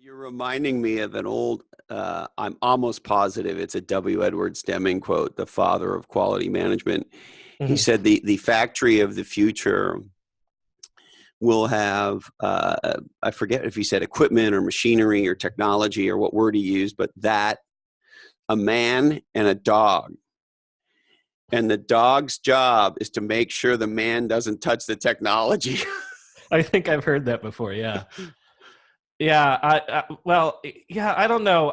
You're reminding me of an old, I'm almost positive it's a W. Edwards Deming quote, the father of quality management. He Hmm. said the factory of the future will have, I forget if he said equipment or machinery or technology or what word he used, but that a man and a dog. And the dog's job is to make sure the man doesn't touch the technology. I think I've heard that before. Yeah. Yeah. Well, yeah, I don't know.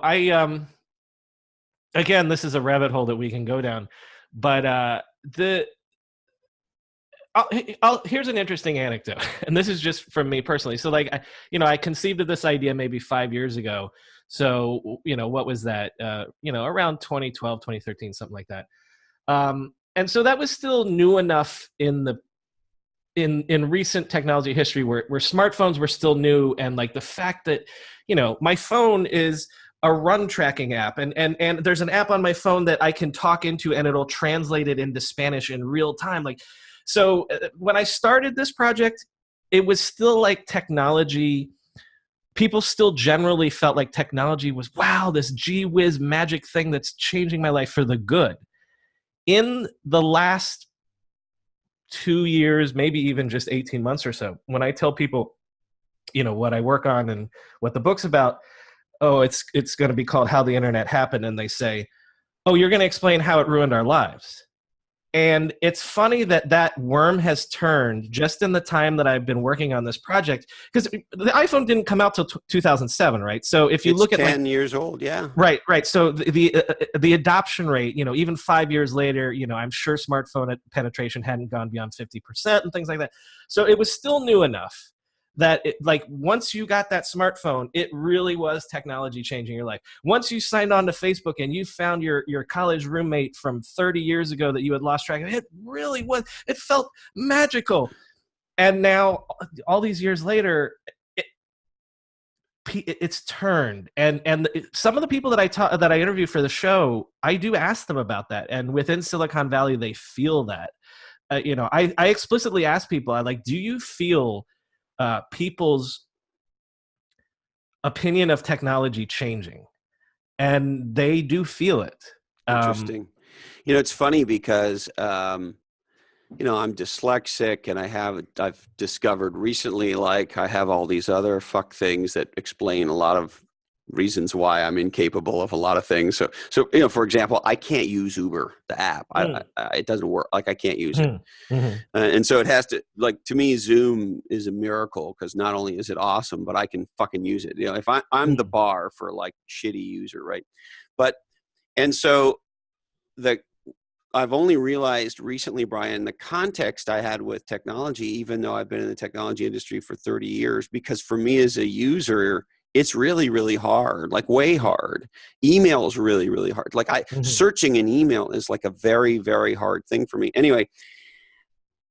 Again, this is a rabbit hole that we can go down, but the, here's an interesting anecdote, and this is just from me personally. So, like, I conceived of this idea maybe 5 years ago. So, what was that? Around 2012, 2013, something like that. And so that was still new enough in recent technology history where smartphones were still new, and like the fact that my phone is a run tracking app, and there's an app on my phone that I can talk into and it'll translate it into Spanish in real time. Like, so when I started this project, it was still like technology. People still generally felt like technology was, wow, this gee whiz magic thing that's changing my life for the good. In the last 2 years, maybe even just 18 months or so, when I tell people, what I work on and what the book's about, oh, it's going to be called How the Internet Happened, and they say, oh, you're going to explain how it ruined our lives. And it's funny that that worm has turned just in the time that I've been working on this project, because the iPhone didn't come out till 2007, right? So if you It's look at 10 years old, yeah. right. So the adoption rate, even 5 years later, I'm sure smartphone penetration hadn't gone beyond 50% and things like that. So it was still new enough that like once you got that smartphone, it really was technology changing your life. Once you signed on to Facebook and you found your college roommate from 30 years ago that you had lost track of, it really was. It felt magical. And now, all these years later, it's turned, and some of the people that I interview for the show, I do ask them about that, and within Silicon Valley they feel that. I explicitly ask people, I like, do you feel people's opinion of technology changing? And they do feel it. Interesting. It's funny because I'm dyslexic, and I've discovered recently, like, I have all these other fuck things that explain a lot of reasons why I'm incapable of a lot of things. So for example, I can't use Uber, the app. It doesn't work. Like, I can't use it. Mm-hmm. And so it has to, like, to me, Zoom is a miracle, because not only is it awesome, but I can fucking use it. If I'm the bar for like shitty user, right? But, and so the, I've only realized recently, Brian, the context I had with technology, even though I've been in the technology industry for 30 years, because for me as a user, it's really, really hard, like way hard. Email is really, really hard. Like, searching an email is like a very, very hard thing for me. Anyway,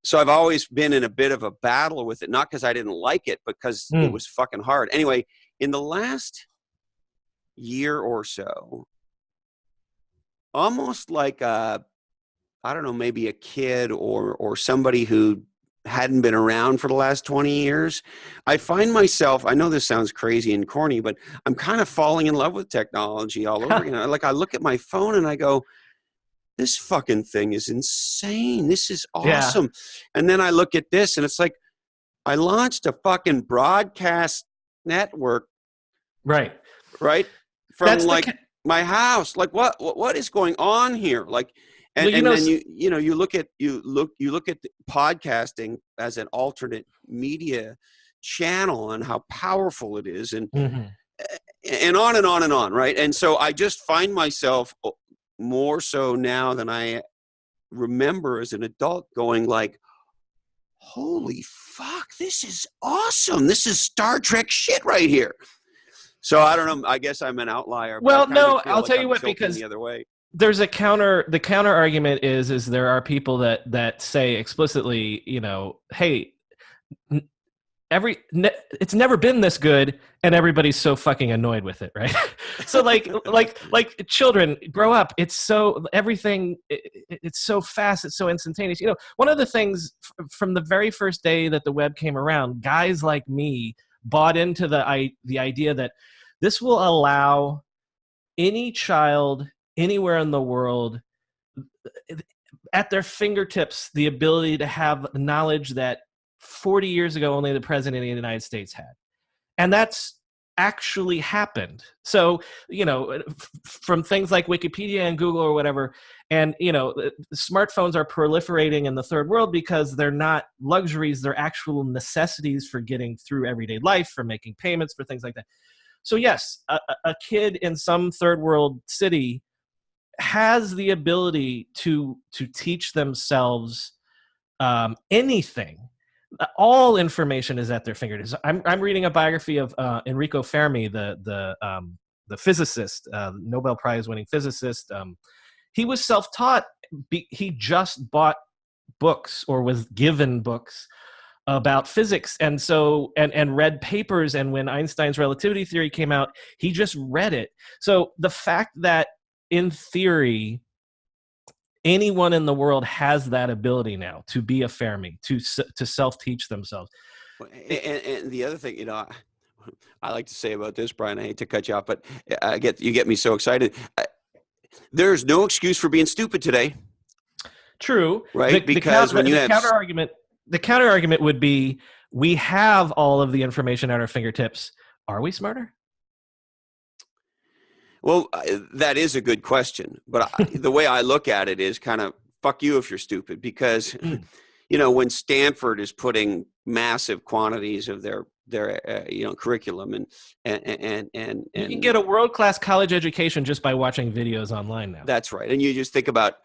so I've always been in a bit of a battle with it, not because I didn't like it, because it was fucking hard. Anyway, in the last year or so, almost like I don't know, maybe a kid or somebody who hadn't been around for the last 20 years, I find myself, I know this sounds crazy and corny, but I'm kind of falling in love with technology all over again. Like, I look at my phone and I go, this fucking thing is insane. This is awesome. Yeah. And then I look at this and it's like, I launched a fucking broadcast network. Right. From that's like my house. Like, what is going on here? Like, and then you look at podcasting as an alternate media channel and how powerful it is, and and on and on and on, right? And so I just find myself more so now than I remember as an adult going like, holy fuck, this is awesome. This is Star Trek shit right here. So I don't know. I guess I'm an outlier. Well, no, I'll tell you what, because the other way. There's the counter argument is there are people that say explicitly, hey, it's never been this good, and everybody's so fucking annoyed with it, right? So like children grow up, it's so everything, it's so fast, it's so instantaneous. One of the things from the very first day that the web came around, guys like me bought into the idea that This will allow any child anywhere in the world at their fingertips the ability to have knowledge that 40 years ago only the president of the United States had. And that's actually happened. So, from things like Wikipedia and Google or whatever, and, smartphones are proliferating in the third world because they're not luxuries, they're actual necessities for getting through everyday life, for making payments, for things like that. So yes, a kid in some third world city has the ability to teach themselves anything. All information is at their fingertips. I'm reading a biography of Enrico Fermi, the physicist, Nobel Prize winning physicist. He was self-taught. He just bought books or was given books about physics, and so and read papers. And when Einstein's relativity theory came out, he just read it. So the fact that in theory anyone in the world has that ability now to be a Fermi, to self-teach themselves. And the other thing, I like to say about this, Brian, I hate to cut you off, but you get me so excited. There's no excuse for being stupid today. True. Right? Because when you have the counter argument would be, we have all of the information at our fingertips. Are we smarter? Well, that is a good question, but the way I look at it is kind of fuck you if you're stupid, because when Stanford is putting massive quantities of their curriculum and you can get a world-class college education just by watching videos online now. That's right. And you just think about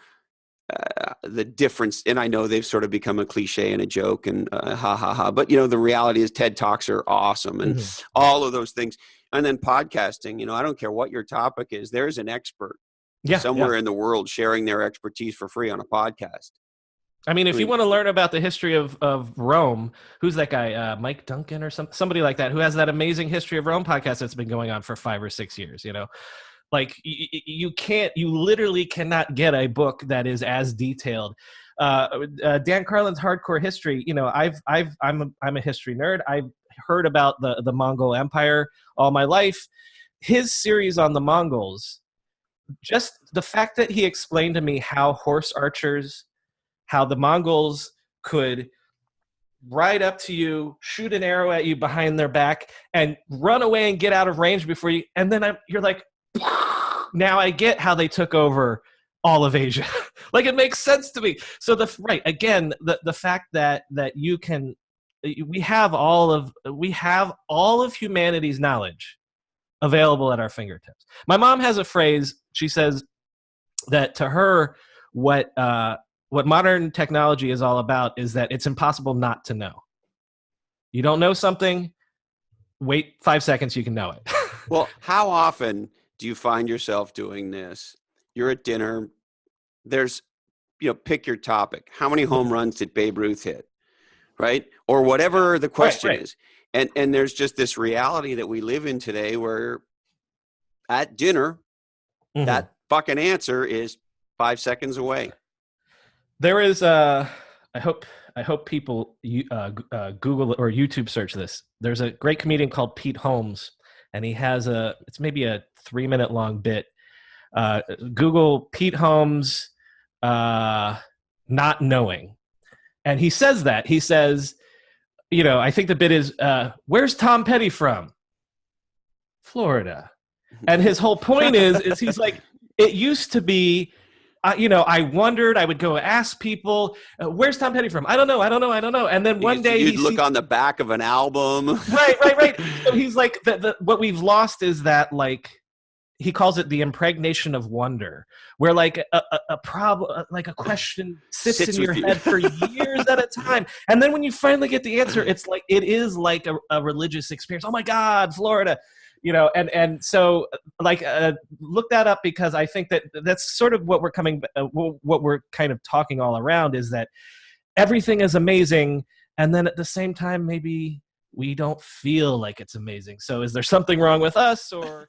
the difference, and I know they've sort of become a cliche and a joke and ha ha ha, but the reality is TED Talks are awesome and all of those things. And then podcasting, I don't care what your topic is, there's an expert somewhere in the world sharing their expertise for free on a podcast. I mean, if you want to learn about the history of Rome, who's that guy, Mike Duncan or somebody like that, who has that amazing History of Rome podcast that's been going on for 5 or 6 years, like you literally cannot get a book that is as detailed. Dan Carlin's Hardcore History, I'm a history nerd. I've heard about the Mongol Empire all my life. His series on the Mongols, just the fact that he explained to me how how the Mongols could ride up to you, shoot an arrow at you behind their back, and run away and get out of range before you. And then you're like, now I get how they took over all of Asia. Like, it makes sense to me. So the fact that we have all of humanity's knowledge available at our fingertips. My mom has a phrase. She says that to her, what modern technology is all about is that it's impossible not to know. You don't know something, wait 5 seconds, you can know it. Well, how often do you find yourself doing this? You're at dinner, there's, pick your topic. How many home runs did Babe Ruth hit? Right? Or whatever the question is. And there's just this reality that we live in today where at dinner, that fucking answer is 5 seconds away. There is I hope people Google or YouTube search this. There's a great comedian called Pete Holmes, and he has it's maybe a 3-minute long bit. Google Pete Holmes not knowing. And he says that. He says, I think the bit is, where's Tom Petty from? Florida. And his whole point is he's like, it used to be, I wondered, I would go ask people, where's Tom Petty from? I don't know. And then one day you'd look on the back of an album. Right. So he's like, what we've lost is that, like, he calls it the impregnation of wonder, where like a problem, like a question sits in your head for years at a time. And then when you finally get the answer, it is like a religious experience. Oh my God, Florida. And so like look that up, because I think that's sort of what we're kind of talking all around, is that everything is amazing, and then at the same time maybe we don't feel like it's amazing. So is there something wrong with us, or